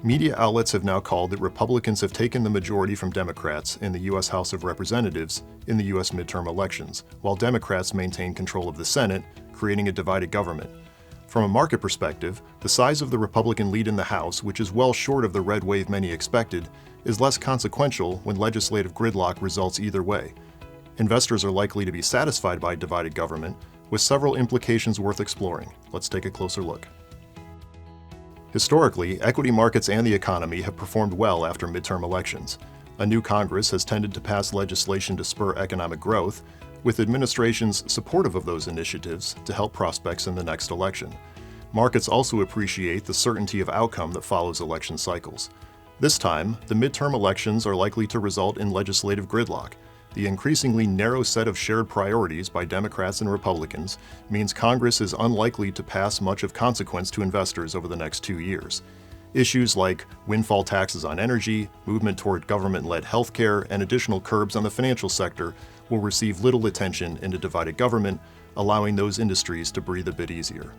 Media outlets have now called that Republicans have taken the majority from Democrats in the U.S. House of Representatives in the U.S. midterm elections, while Democrats maintain control of the Senate, creating a divided government. From a market perspective, the size of the Republican lead in the House, which is well short of the red wave many expected, is less consequential when legislative gridlock results either way. Investors are likely to be satisfied by divided government, with several implications worth exploring. Let's take a closer look. Historically, equity markets and the economy have performed well after midterm elections. A new Congress has tended to pass legislation to spur economic growth, with administrations supportive of those initiatives to help prospects in the next election. Markets also appreciate the certainty of outcome that follows election cycles. This time, the midterm elections are likely to result in legislative gridlock. The increasingly narrow set of shared priorities by Democrats and Republicans means Congress is unlikely to pass much of consequence to investors over the next 2 years. Issues like windfall taxes on energy, movement toward government-led healthcare, and additional curbs on the financial sector will receive little attention in a divided government, allowing those industries to breathe a bit easier.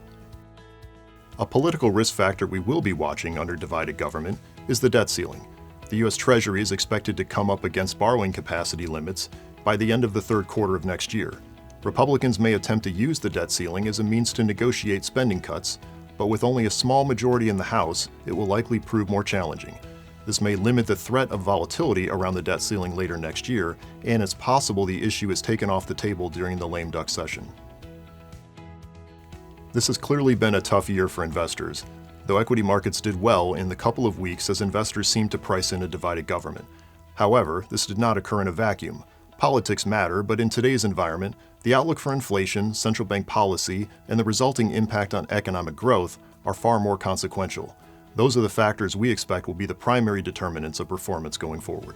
A political risk factor we will be watching under divided government is the debt ceiling. The U.S. Treasury is expected to come up against borrowing capacity limits by the end of the third quarter of next year. Republicans may attempt to use the debt ceiling as a means to negotiate spending cuts, but with only a small majority in the House, it will likely prove more challenging. This may limit the threat of volatility around the debt ceiling later next year, and it's possible the issue is taken off the table during the lame duck session. This has clearly been a tough year for investors, though equity markets did well in the couple of weeks as investors seemed to price in a divided government. However, this did not occur in a vacuum. Politics matter, but in today's environment, the outlook for inflation, central bank policy, and the resulting impact on economic growth are far more consequential. Those are the factors we expect will be the primary determinants of performance going forward.